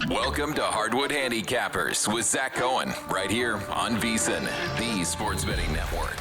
Welcome to Hardwood Handicappers with Zach Cohen, right here on VSiN, the Sports Betting Network.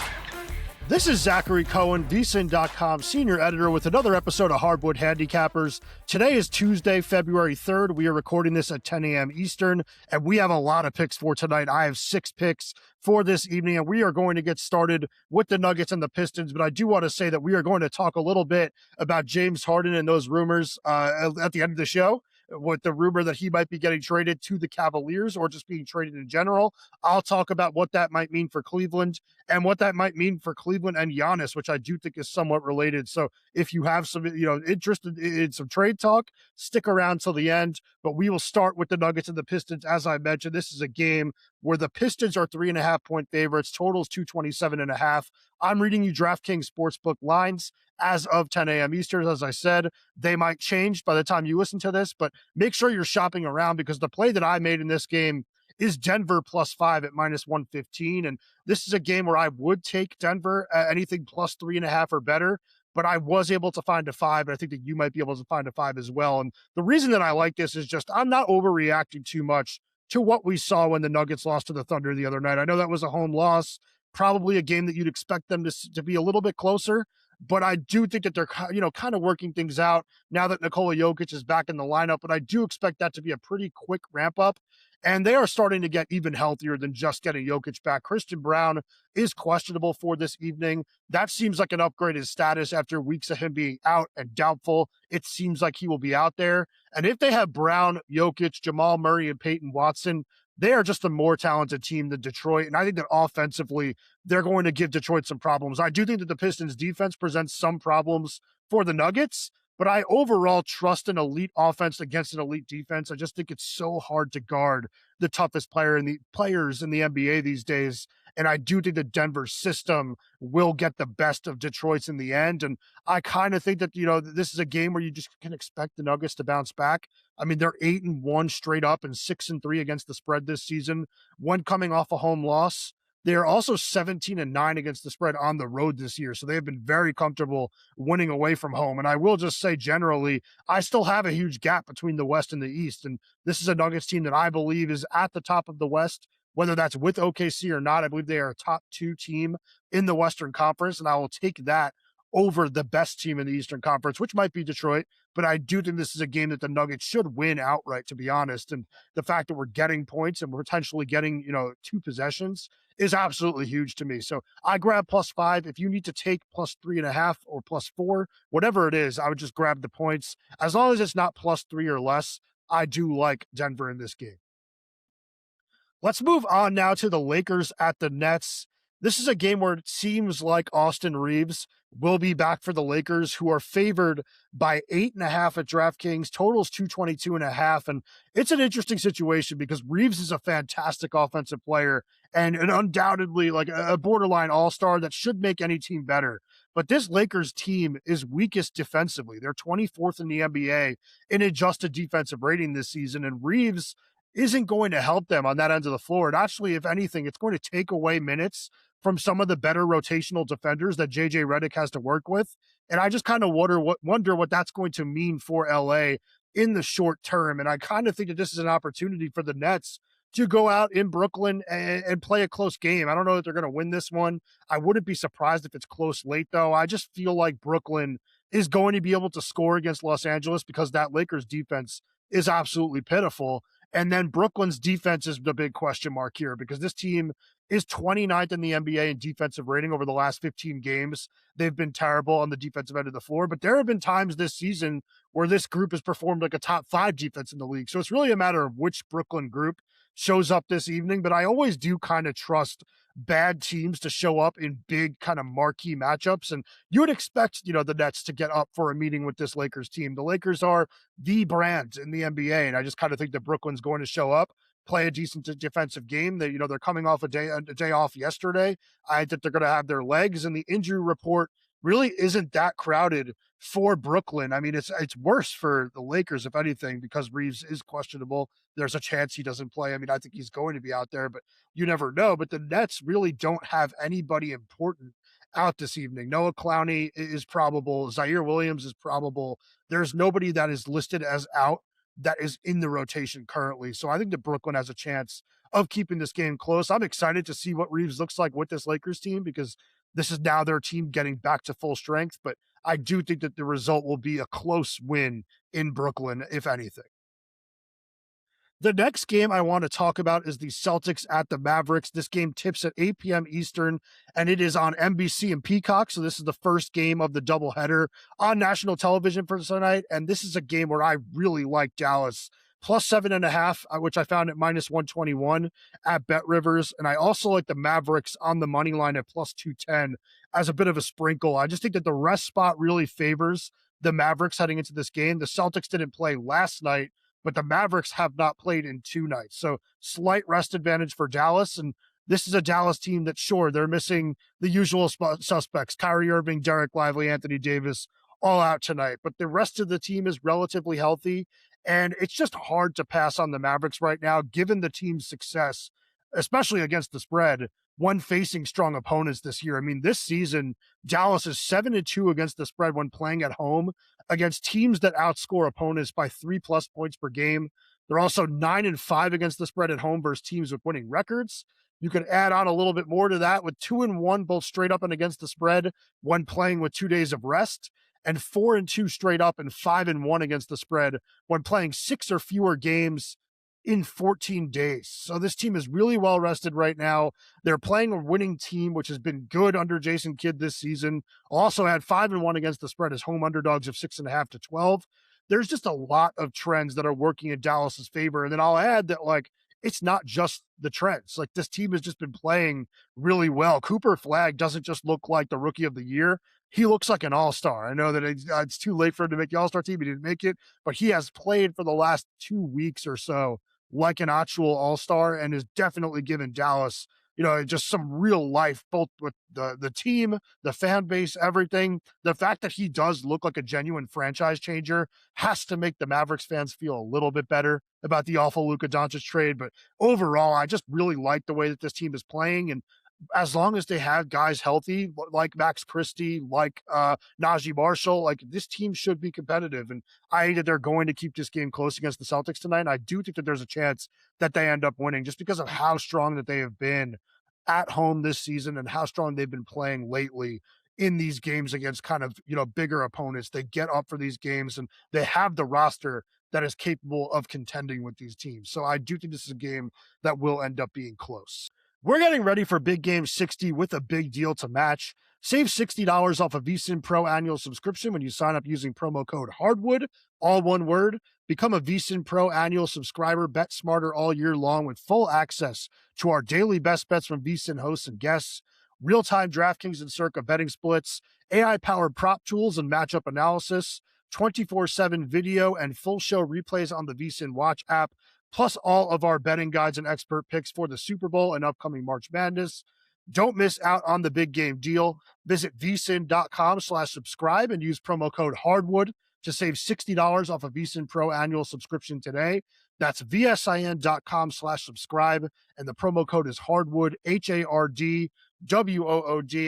This is Zachary Cohen, VSiN.com senior editor with another episode of Hardwood Handicappers. Today is Tuesday, February 3rd. We are recording this at 10 a.m. Eastern, and we have a lot of picks for tonight. I have 6 picks for this evening, and we are going to get started with the Nuggets and the Pistons, but I do want to say that we are going to talk a little bit about James Harden and those rumors at the end of the show, with the rumor that he might be getting traded to the Cavaliers or just being traded in general. I'll talk about what that might mean for Cleveland and what that might mean for Cleveland and Giannis, which I do think is somewhat related. So if you have some, interest in some trade talk, stick around till the end. But we will start with the Nuggets and the Pistons. As I mentioned, this is a game where the Pistons are 3.5-point favorites. Totals 227.5. I'm reading you DraftKings Sportsbook lines as of 10 a.m. Eastern. As I said, they might change by the time you listen to this, but make sure you're shopping around because the play that I made in this game is Denver +5 at -115. And this is a game where I would take Denver at anything +3.5 or better, but I was able to find a 5. And I think that you might be able to find a 5 as well. And the reason that I like this is just I'm not overreacting too much to what we saw when the Nuggets lost to the Thunder the other night. I know that was a home loss, probably a game that you'd expect them to be a little bit closer, but I do think that they're, kind of working things out now that Nikola Jokic is back in the lineup, but I do expect that to be a pretty quick ramp up. And they are starting to get even healthier than just getting Jokic back. Christian Brown is questionable for this evening. That seems like an upgraded status after weeks of him being out and doubtful. It seems like he will be out there. And if they have Brown, Jokic, Jamal Murray, and Peyton Watson, they are just a more talented team than Detroit. And I think that offensively, they're going to give Detroit some problems. I do think that the Pistons defense presents some problems for the Nuggets, but I overall trust an elite offense against an elite defense. I just think it's so hard to guard the toughest players in the NBA these days. And I do think the Denver system will get the best of Detroit's in the end. And I kind of think that, this is a game where you just can expect the Nuggets to bounce back. I mean, they're 8-1 straight up and 6-3 against the spread this season, one coming off a home loss. They are also 17-9 against the spread on the road this year. So they have been very comfortable winning away from home. And I will just say generally, I still have a huge gap between the West and the East. And this is a Nuggets team that I believe is at the top of the West, whether that's with OKC or not. I believe they are a top 2 team in the Western Conference. And I will take that over the best team in the Eastern Conference, which might be Detroit. But I do think this is a game that the Nuggets should win outright, to be honest. And the fact that we're getting points and we're potentially getting, 2 possessions is absolutely huge to me. So I grab +5. If you need to take +3.5 or +4, whatever it is, I would just grab the points. As long as it's not +3 or less, I do like Denver in this game. Let's move on now to the Lakers at the Nets. This is a game where it seems like Austin Reeves will be back for the Lakers, who are favored by 8.5 at DraftKings. Totals 222.5. And it's an interesting situation because Reeves is a fantastic offensive player and an undoubtedly like a borderline all-star that should make any team better. But this Lakers team is weakest defensively. They're 24th in the NBA in adjusted defensive rating this season. And Reeves isn't going to help them on that end of the floor. And actually, if anything, it's going to take away minutes from some of the better rotational defenders that JJ Redick has to work with. And I just kind of wonder what that's going to mean for LA in the short term. And I kind of think that this is an opportunity for the Nets to go out in Brooklyn and play a close game. I don't know that they're going to win this one. I wouldn't be surprised if it's close late, though. I just feel like Brooklyn is going to be able to score against Los Angeles because that Lakers defense is absolutely pitiful. And then Brooklyn's defense is the big question mark here because this team is 29th in the NBA in defensive rating over the last 15 games. They've been terrible on the defensive end of the floor, but there have been times this season where this group has performed like a top 5 defense in the league. So it's really a matter of which Brooklyn group shows up this evening, but I always do kind of trust bad teams to show up in big kind of marquee matchups. And you would expect, the Nets to get up for a meeting with this Lakers team. The Lakers are the brand in the NBA. And I just kind of think that Brooklyn's going to show up, play a decent defensive game. They're coming off a day off yesterday. I think they're going to have their legs, and the injury report really isn't that crowded for Brooklyn. I mean, it's worse for the Lakers, if anything, because Reeves is questionable. There's a chance he doesn't play. I mean, I think he's going to be out there, but you never know. But the Nets really don't have anybody important out this evening. Noah Clowney is probable. Zaire Williams is probable. There's nobody that is listed as out that is in the rotation currently. So I think that Brooklyn has a chance of keeping this game close. I'm excited to see what Reeves looks like with this Lakers team because this is now their team getting back to full strength. But I do think that the result will be a close win in Brooklyn, if anything. The next game I want to talk about is the Celtics at the Mavericks. This game tips at 8 p.m. Eastern, and it is on NBC and Peacock. So this is the first game of the doubleheader on national television for tonight. And this is a game where I really like Dallas. Plus 7.5, which I found at minus 121 at Bet Rivers. And I also like the Mavericks on the money line at plus 210 as a bit of a sprinkle. I just think that the rest spot really favors the Mavericks heading into this game. The Celtics didn't play last night, but the Mavericks have not played in 2 nights. So slight rest advantage for Dallas. And this is a Dallas team that, sure, they're missing the usual suspects, Kyrie Irving, Derek Lively, Anthony Davis, all out tonight. But the rest of the team is relatively healthy. And it's just hard to pass on the Mavericks right now, given the team's success, especially against the spread, when facing strong opponents this year. I mean, this season, Dallas is 7-2 against the spread when playing at home against teams that outscore opponents by 3+ points per game. They're also 9-5 against the spread at home versus teams with winning records. You could add on a little bit more to that with 2-1 both straight up and against the spread when playing with 2 days of rest, and 4-2 straight up and 5-1 against the spread when playing 6 or fewer games in 14 days. So this team is really well rested right now. They're playing a winning team, which has been good under Jason Kidd this season. Also had 5-1 against the spread as home underdogs of 6.5 to 12. There's just a lot of trends that are working in Dallas's favor. And then I'll add that, like, it's not just the trends. Like, this team has just been playing really well. Cooper Flagg doesn't just look like the rookie of the year. He looks like an all-star. I know that it's too late for him to make the all-star team. He didn't make it, but he has played for the last 2 weeks or so like an actual all-star and is definitely given Dallas, just some real life, both with the team, the fan base, everything. The fact that he does look like a genuine franchise changer has to make the Mavericks fans feel a little bit better about the awful Luka Doncic trade. But overall, I just really like the way that this team is playing. And as long as they have guys healthy, like Max Christie, like Najee Marshall, like, this team should be competitive. And I think that they're going to keep this game close against the Celtics tonight. And I do think that there's a chance that they end up winning just because of how strong that they have been at home this season and how strong they've been playing lately in these games against kind of, bigger opponents. They get up for these games and they have the roster that is capable of contending with these teams. So I do think this is a game that will end up being close. We're getting ready for Big Game 60 with a big deal to match. Save $60 off a VSiN Pro annual subscription when you sign up using promo code HARDWOOD, all one word. Become a VSiN Pro annual subscriber. Bet smarter all year long with full access to our daily best bets from VSiN hosts and guests, real-time DraftKings and Circa betting splits, AI-powered prop tools and matchup analysis, 24/7 video and full show replays on the VSiN Watch app, plus all of our betting guides and expert picks for the Super Bowl and upcoming March Madness. Don't miss out on the big game deal. Visit vsin.com/subscribe and use promo code HARDWOOD to save $60 off a VSiN Pro annual subscription today. That's vsin.com/subscribe, and the promo code is HARDWOOD, HARDWOOD.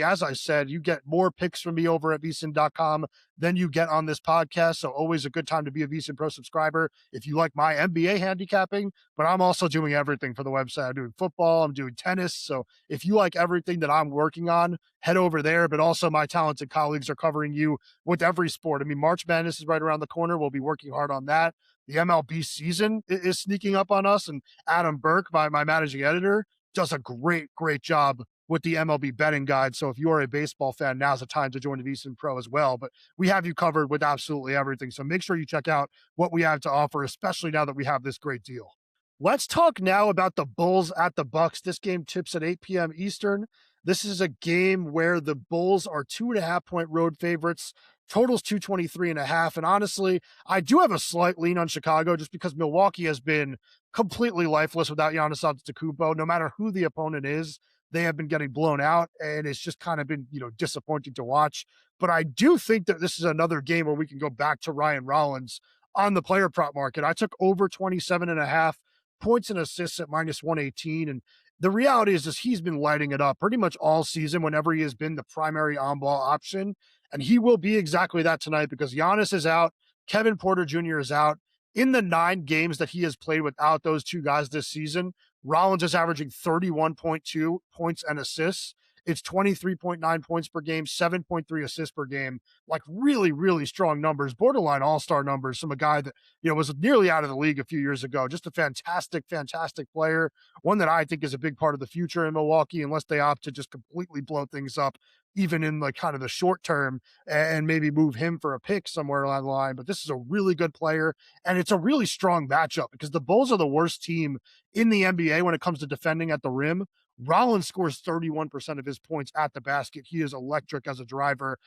As I said, you get more picks from me over at vsin.com than you get on this podcast, so always a good time to be a VSiN Pro subscriber if you like my NBA handicapping, but I'm also doing everything for the website. I'm doing football, I'm doing tennis, so if you like everything that I'm working on, head over there, but also my talented colleagues are covering you with every sport. I mean, March Madness is right around the corner. We'll be working hard on that. The MLB season is sneaking up on us, and Adam Burke, my managing editor, does a great job with the MLB betting guide. So if you are a baseball fan, now's the time to join the VSiN Pro as well. But we have you covered with absolutely everything. So make sure you check out what we have to offer, especially now that we have this great deal. Let's talk now about the Bulls at the Bucks. This game tips at 8 p.m. Eastern. This is a game where the Bulls are 2.5-point road favorites. Totals 223.5. And honestly, I do have a slight lean on Chicago just because Milwaukee has been completely lifeless without Giannis Antetokounmpo. No matter who the opponent is, they have been getting blown out, and it's just kind of been, disappointing to watch. But I do think that this is another game where we can go back to Ryan Rollins on the player prop market. I took over 27.5 points and assists at minus 118. And the reality is he's been lighting it up pretty much all season whenever he has been the primary on-ball option. And he will be exactly that tonight because Giannis is out. Kevin Porter Jr. is out. In the 9 games that he has played without those two guys this season, Rollins is averaging 31.2 points and assists. It's 23.9 points per game, 7.3 assists per game. Like really, really strong numbers, borderline all-star numbers from a guy that, was nearly out of the league a few years ago. Just a fantastic, fantastic player. One that I think is a big part of the future in Milwaukee, unless they opt to just completely blow things up, even in like kind of the short term, and maybe move him for a pick somewhere along the line. But this is a really good player, and it's a really strong matchup because the Bulls are the worst team in the NBA when it comes to defending at the rim. Rollins scores 31% of his points at the basket. He is electric as a driver.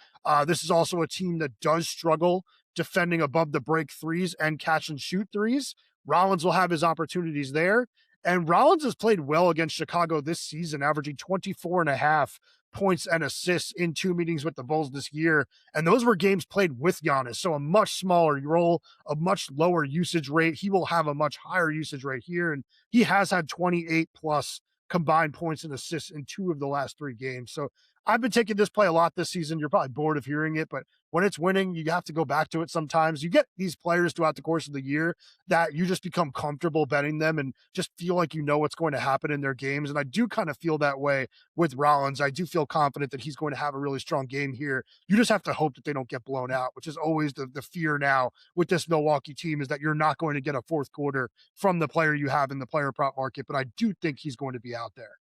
This is also a team that does struggle defending above the break threes and catch and shoot threes. Rollins will have his opportunities there. And Rollins has played well against Chicago this season, averaging 24.5 points and assists in 2 meetings with the Bulls this year. And those were games played with Giannis. So a much smaller role, a much lower usage rate. He will have a much higher usage rate here. And he has had 28 plus combined points and assists in 2 of the last 3 games. So I've been taking this play a lot this season. You're probably bored of hearing it, but when it's winning, you have to go back to it sometimes. You get these players throughout the course of the year that you just become comfortable betting them and just feel like you know what's going to happen in their games. And I do kind of feel that way with Rollins. I do feel confident that he's going to have a really strong game here. You just have to hope that they don't get blown out, which is always the fear now with this Milwaukee team, is that you're not going to get a fourth quarter from the player you have in the player prop market. But I do think he's going to be out there.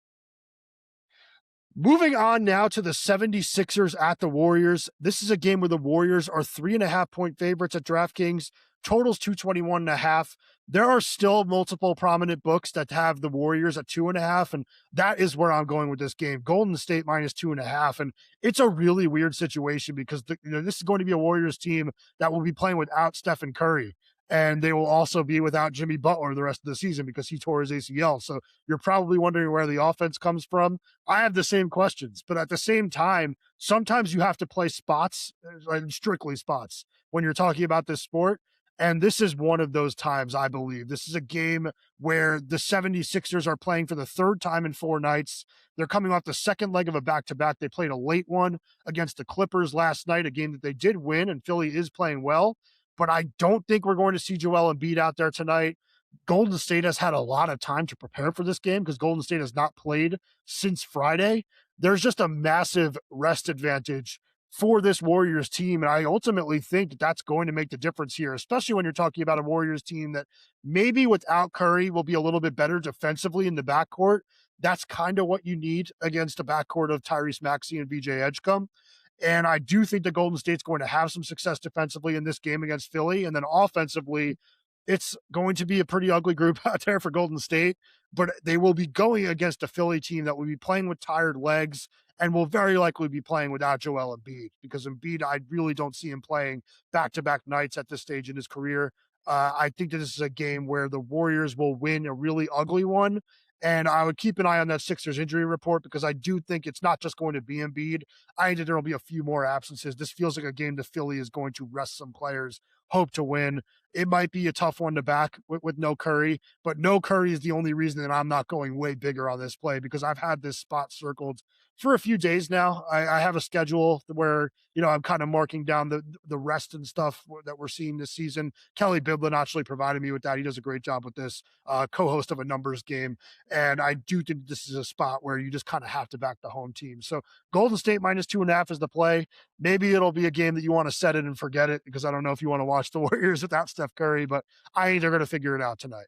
Moving on now to the 76ers at the Warriors. This is a game where the Warriors are 3.5-point favorites at DraftKings. Totals 221.5. There are still multiple prominent books that have the Warriors at 2.5, and that is where I'm going with this game. Golden State minus 2.5, and it's a really weird situation because this is going to be a Warriors team that will be playing without Stephen Curry. And they will also be without Jimmy Butler the rest of the season because he tore his ACL. So you're probably wondering where the offense comes from. I have the same questions, but at the same time, sometimes you have to play spots, strictly spots, when you're talking about this sport. And this is one of those times, I believe. This is a game where the 76ers are playing for the 3rd time in 4 nights. They're coming off the second leg of a back-to-back. They played a late one against the Clippers last night, a game that they did win, and Philly is playing well. But I don't think we're going to see Joel Embiid out there tonight. Golden State has had a lot of time to prepare for this game because Golden State has not played since Friday. There's just a massive rest advantage for this Warriors team. And I ultimately think that that's going to make the difference here, especially when you're talking about a Warriors team that maybe without Curry will be a little bit better defensively in the backcourt. That's kind of what you need against a backcourt of Tyrese Maxey and VJ Edgecombe. And I do think that Golden State's going to have some success defensively in this game against Philly. And then offensively, it's going to be a pretty ugly group out there for Golden State, but they will be going against a Philly team that will be playing with tired legs and will very likely be playing without Joel Embiid, because Embiid, I really don't see him playing back-to-back nights at this stage in his career. I think that this is a game where the Warriors will win a really ugly one. And I would keep an eye on that Sixers injury report because I do think it's not just going to be Embiid. I think there will be a few more absences. This feels like a game that Philly is going to rest some players, hope to win. It might be a tough one to back with no Curry, but no Curry is the only reason that I'm not going way bigger on this play, because I've had this spot circled for a few days now. I have a schedule where, I'm kind of marking down the rest and stuff that we're seeing this season. Kelly Bidlin actually provided me with that. He does a great job with this, co-host of a numbers game. And I do think this is a spot where you just kind of have to back the home team. So Golden State minus 2.5 is the play. Maybe it'll be a game that you want to set it and forget it, because I don't know if you want to watch the Warriors without Steph Curry, but I think they're going to figure it out tonight.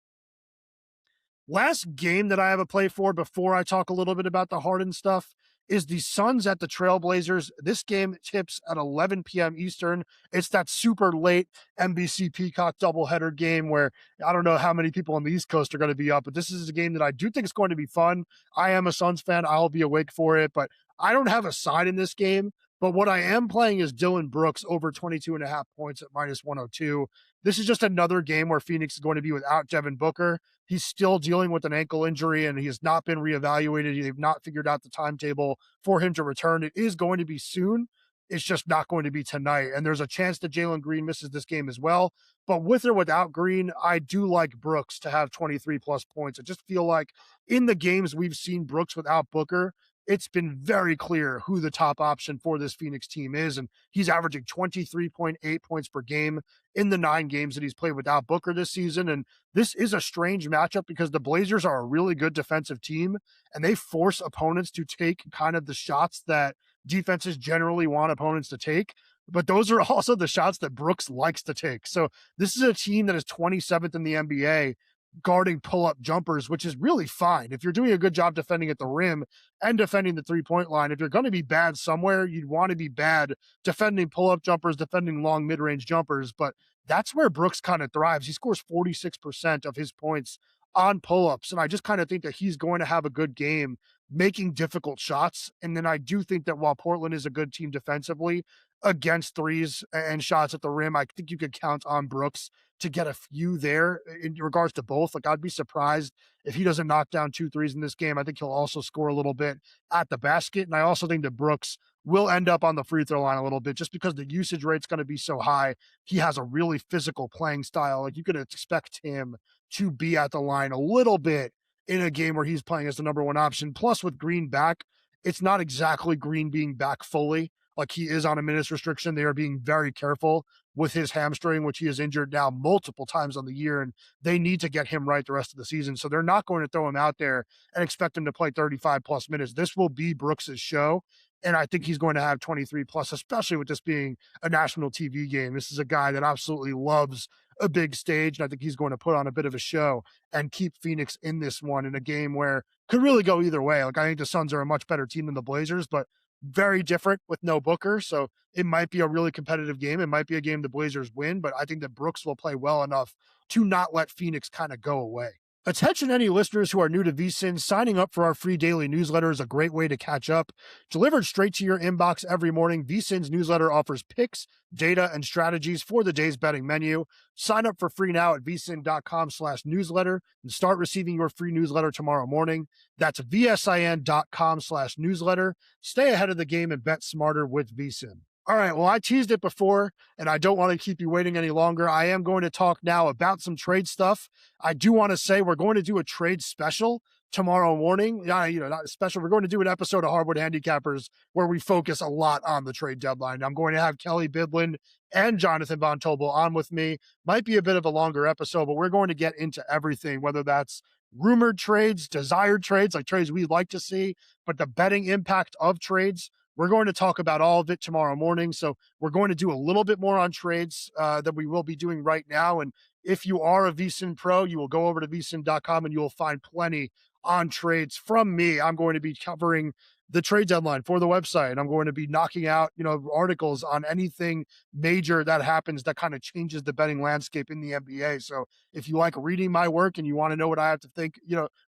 Last game that I have a play for before I talk a little bit about the Harden stuff is the Suns at the Trailblazers. This game tips at 11 p.m. Eastern. It's that super late NBC Peacock doubleheader game where I don't know how many people on the East Coast are going to be up, but this is a game that I do think is going to be fun. I am a Suns fan. I'll be awake for it, but I don't have a side in this game. But what I am playing is Dylan Brooks over 22.5 points at minus 102. This is just another game where Phoenix is going to be without Devin Booker. He's still dealing with an ankle injury and he has not been reevaluated. They've not figured out the timetable for him to return. It is going to be soon. It's just not going to be tonight. And there's a chance that Jalen Green misses this game as well. But with or without Green, I do like Brooks to have 23 plus points. I just feel like in the games we've seen Brooks without Booker, it's been very clear who the top option for this Phoenix team is. And he's averaging 23.8 points per game in the 9 games that he's played without Booker this season. And this is a strange matchup because the Blazers are a really good defensive team and they force opponents to take kind of the shots that defenses generally want opponents to take. But those are also the shots that Brooks likes to take. So this is a team that is 27th in the NBA guarding pull-up jumpers, which is really fine. If you're doing a good job defending at the rim and defending the three-point line, if you're going to be bad somewhere, you'd want to be bad defending pull-up jumpers, defending long mid-range jumpers. But that's where Brooks kind of thrives. He scores 46% of his points on pull-ups. And I just kind of think that he's going to have a good game making difficult shots. And then I do think that while Portland is a good team defensively against threes and shots at the rim, I think you could count on Brooks to get a few there in regards to both. Like, I'd be surprised if he doesn't knock down 2 threes in this game. I think he'll also score a little bit at the basket. And I also think that Brooks will end up on the free throw line a little bit just because the usage rate's going to be so high. He has a really physical playing style. Like, you could expect him to be at the line a little bit in a game where he's playing as the number 1 option. Plus, with Green back, it's not exactly Green being back fully. Like, he is on a minutes restriction. They are being very careful with his hamstring, which he has injured now multiple times on the year, and they need to get him right the rest of the season. So they're not going to throw him out there and expect him to play 35 plus minutes. This will be Brooks's show, and I think he's going to have 23 plus, especially with this being a national TV game. This is a guy that absolutely loves a big stage, and I think he's going to put on a bit of a show and keep Phoenix in this one in a game where could really go either way. Like, I think the Suns are a much better team than the Blazers, but very different with no Booker. So it might be a really competitive game. It might be a game the Blazers win, but I think that Brooks will play well enough to not let Phoenix kind of go away. Attention any listeners who are new to VSiN, signing up for our free daily newsletter is a great way to catch up. Delivered straight to your inbox every morning, VSiN's newsletter offers picks, data, and strategies for the day's betting menu. Sign up for free now at vsin.com/newsletter and start receiving your free newsletter tomorrow morning. That's vsin.com/newsletter. Stay ahead of the game and bet smarter with VSiN. All right, well, I teased it before, and I don't want to keep you waiting any longer. I am going to talk now about some trade stuff. I do want to say we're going to do a trade special tomorrow morning. Not a special. We're going to do an episode of Hardwood Handicappers where we focus a lot on the trade deadline. I'm going to have Kelly Bidlin and Jonathan Von Tobel on with me. Might be a bit of a longer episode, but we're going to get into everything, whether that's rumored trades, desired trades, like trades we'd like to see, but the betting impact of trades. We're going to talk about all of it tomorrow morning. So we're going to do a little bit more on trades than we will be doing right now. And if you are a VSiN pro, you will go over to vsin.com and you will find plenty on trades from me. I'm going to be covering the trade deadline for the website. I'm going to be knocking out, articles on anything major that happens that kind of changes the betting landscape in the NBA. So if you like reading my work and you want to know what I have to think,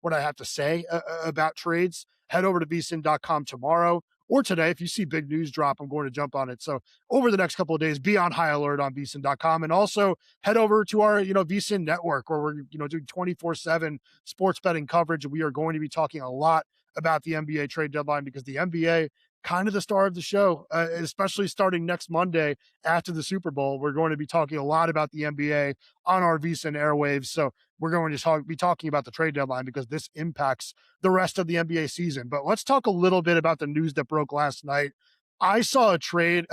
what I have to say about trades, head over to vsin.com tomorrow. Or today, if you see big news drop, I'm going to jump on it. So over the next couple of days, be on high alert on vsin.com, and also head over to our, VSiN network where we're, doing 24/7 sports betting coverage. We are going to be talking a lot about the NBA trade deadline because the NBA kind of the star of the show, especially starting next Monday after the Super Bowl. We're going to be talking a lot about the NBA on our VSiN airwaves. So we're going to be talking about the trade deadline because this impacts the rest of the NBA season. But let's talk a little bit about the news that broke last night. I saw a trade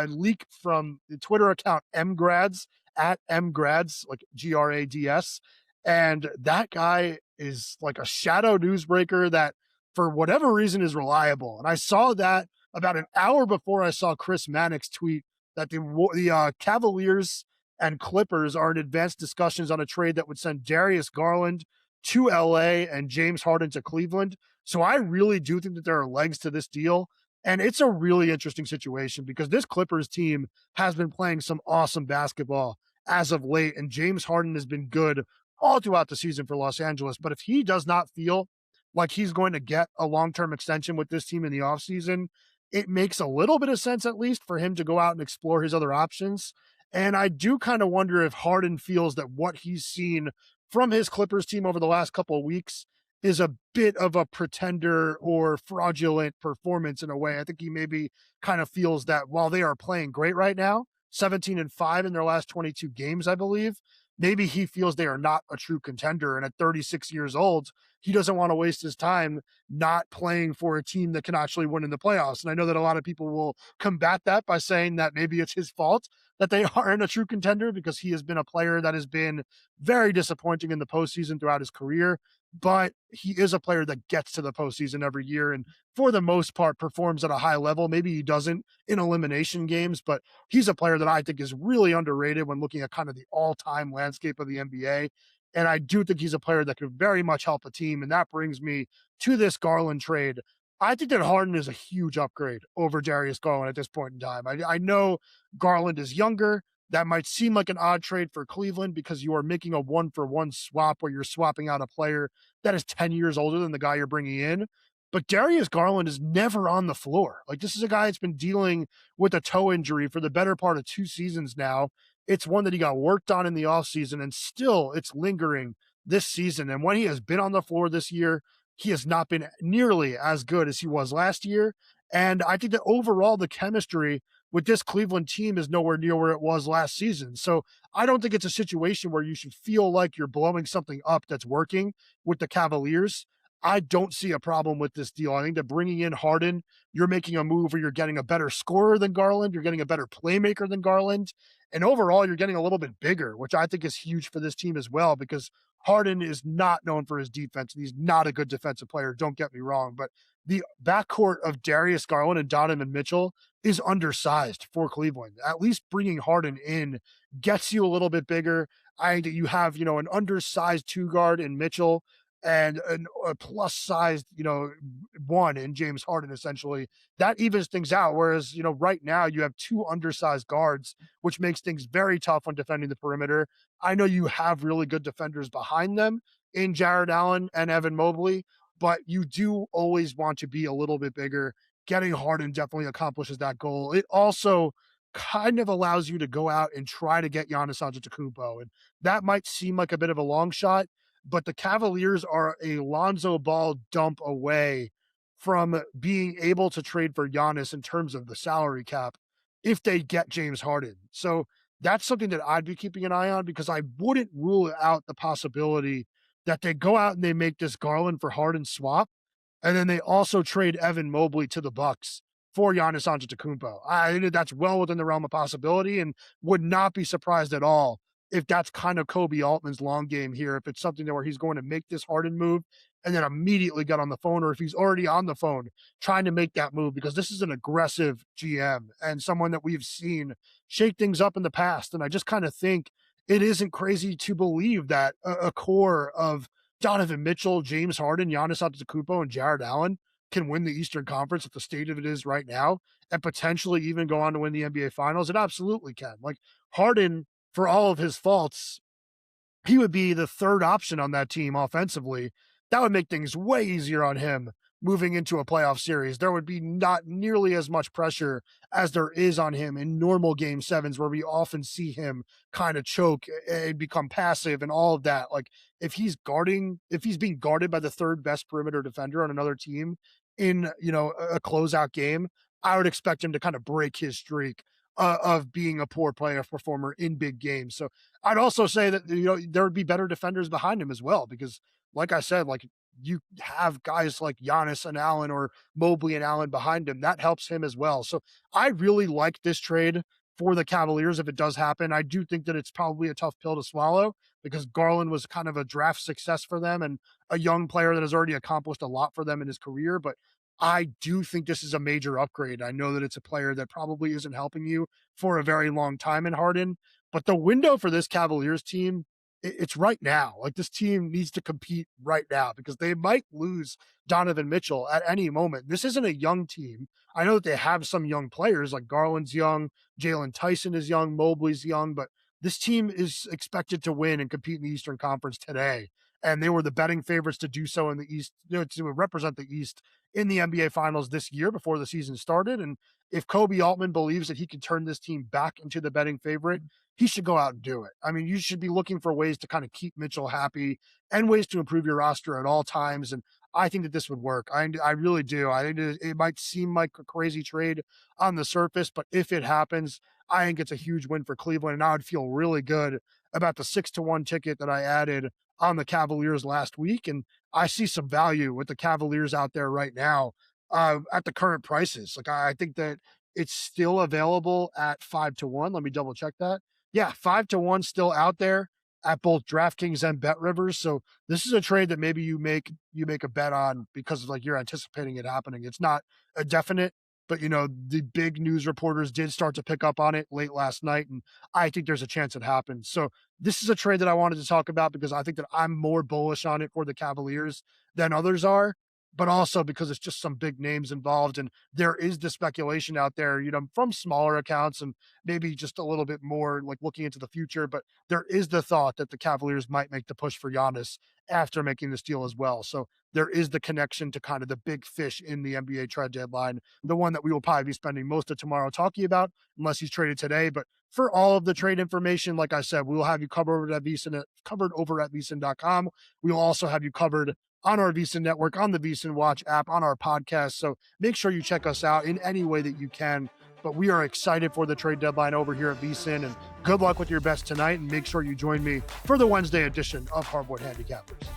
leak from the Twitter account mgrads at mgrads, like GRADS. And that guy is like a shadow newsbreaker that for whatever reason is reliable. And I saw that about an hour before I saw Chris Mannix tweet that the Cavaliers and Clippers are in advanced discussions on a trade that would send Darius Garland to LA and James Harden to Cleveland. So I really do think that there are legs to this deal. And it's a really interesting situation because this Clippers team has been playing some awesome basketball as of late. And James Harden has been good all throughout the season for Los Angeles. But if he does not feel like he's going to get a long-term extension with this team in the offseason, it makes a little bit of sense, at least, for him to go out and explore his other options. And I do kind of wonder if Harden feels that what he's seen from his Clippers team over the last couple of weeks is a bit of a pretender or fraudulent performance in a way. I think he maybe kind of feels that while they are playing great right now, 17-5 in their last 22 games, I believe, maybe he feels they are not a true contender. And at 36 years old, he doesn't want to waste his time not playing for a team that can actually win in the playoffs. And I know that a lot of people will combat that by saying that maybe it's his fault that they aren't a true contender, because he has been a player that has been very disappointing in the postseason throughout his career. But he is a player that gets to the postseason every year and for the most part performs at a high level. Maybe he doesn't in elimination games, but he's a player that I think is really underrated when looking at kind of the all-time landscape of the NBA. And I do think he's a player that could very much help a team. And that brings me to this Garland trade. I think that Harden is a huge upgrade over Darius Garland at this point in time. I know Garland is younger. That might seem like an odd trade for Cleveland because you are making a one-for-one swap where you're swapping out a player that is 10 years older than the guy you're bringing in. But Darius Garland is never on the floor. Like, this is a guy that's been dealing with a toe injury for the better part of 2 seasons now. It's one that he got worked on in the offseason, and still it's lingering this season. And when he has been on the floor this year, he has not been nearly as good as he was last year. And I think that overall the chemistry with this Cleveland team is nowhere near where it was last season. So I don't think it's a situation where you should feel like you're blowing something up that's working with the Cavaliers. I don't see a problem with this deal. I think that bringing in Harden, you're making a move where you're getting a better scorer than Garland, you're getting a better playmaker than Garland, and overall you're getting a little bit bigger, which I think is huge for this team as well, because Harden is not known for his defense, and he's not a good defensive player, don't get me wrong, but the backcourt of Darius Garland and Donovan Mitchell is undersized for Cleveland. At least bringing Harden in gets you a little bit bigger. I think that you have, an undersized two guard in Mitchell and a plus sized, one in James Harden, essentially. That evens things out. Whereas, right now you have two undersized guards, which makes things very tough when defending the perimeter. I know you have really good defenders behind them in Jared Allen and Evan Mobley, but you do always want to be a little bit bigger. Getting Harden definitely accomplishes that goal. It also kind of allows you to go out and try to get Giannis Antetokounmpo, and that might seem like a bit of a long shot, but the Cavaliers are a Lonzo Ball dump away from being able to trade for Giannis in terms of the salary cap if they get James Harden. So that's something that I'd be keeping an eye on, because I wouldn't rule out the possibility that they go out and they make this Garland for Harden swap, and then they also trade Evan Mobley to the Bucks for Giannis Antetokounmpo. I think that's well within the realm of possibility, and would not be surprised at all if that's kind of Kobe Altman's long game here. If it's something where he's going to make this Harden move and then immediately get on the phone, or if he's already on the phone trying to make that move, because this is an aggressive GM and someone that we've seen shake things up in the past. And I just kind of think it isn't crazy to believe that a core of Donovan Mitchell, James Harden, Giannis Antetokounmpo, and Jared Allen can win the Eastern Conference at the state of it is right now, and potentially even go on to win the NBA Finals. It absolutely can. Like, Harden, for all of his faults, he would be the third option on that team offensively. That would make things way easier on him moving into a playoff series. There would be not nearly as much pressure as there is on him in normal game sevens, where we often see him kind of choke and become passive and all of that. Like, if he's being guarded by the third best perimeter defender on another team in, a closeout game, I would expect him to kind of break his streak of being a poor playoff performer in big games. So I'd also say that, there would be better defenders behind him as well, because like I said, like, you have guys like Giannis and Allen, or Mobley and Allen behind him. That helps him as well. So I really like this trade for the Cavaliers if it does happen. I do think that it's probably a tough pill to swallow, because Garland was kind of a draft success for them and a young player that has already accomplished a lot for them in his career. But I do think this is a major upgrade. I know that it's a player that probably isn't helping you for a very long time in Harden, but the window for this Cavaliers team, it's right now. Like, this team needs to compete right now, because they might lose Donovan Mitchell at any moment. This isn't a young team. I know that they have some young players, like Garland's young, Jalen Tyson is young, Mobley's young, but this team is expected to win and compete in the Eastern Conference today. And they were the betting favorites to do so in the East, to represent the East in the NBA Finals this year before the season started. And if Kobe Altman believes that he can turn this team back into the betting favorite, he should go out and do it. I mean, you should be looking for ways to kind of keep Mitchell happy and ways to improve your roster at all times. And I think that this would work. I really do. I think it might seem like a crazy trade on the surface, but if it happens, I think it's a huge win for Cleveland, and I would feel really good about the 6-1 ticket that I added on the Cavaliers last week. And I see some value with the Cavaliers out there right now at the current prices. Like, I think that it's still available at 5-1. Let me double check that. Yeah, 5-1 still out there at both DraftKings and BetRivers. So this is a trade that maybe you make a bet on because like you're anticipating it happening. It's not a definite, but the big news reporters did start to pick up on it late last night, and I think there's a chance it happens. So this is a trade that I wanted to talk about because I think that I'm more bullish on it for the Cavaliers than others are, but also because it's just some big names involved. And there is the speculation out there, from smaller accounts and maybe just a little bit more like looking into the future. But there is the thought that the Cavaliers might make the push for Giannis after making this deal as well. So there is the connection to kind of the big fish in the NBA trade deadline, the one that we will probably be spending most of tomorrow talking about, unless he's traded today. But for all of the trade information, like I said, we will have you covered over at VSiN.com. We will also have you covered on our VSiN network, on the VSiN Watch app, on our podcast. So make sure you check us out in any way that you can. But we are excited for the trade deadline over here at VSiN, and good luck with your bets tonight. And make sure you join me for the Wednesday edition of Hardwood Handicappers.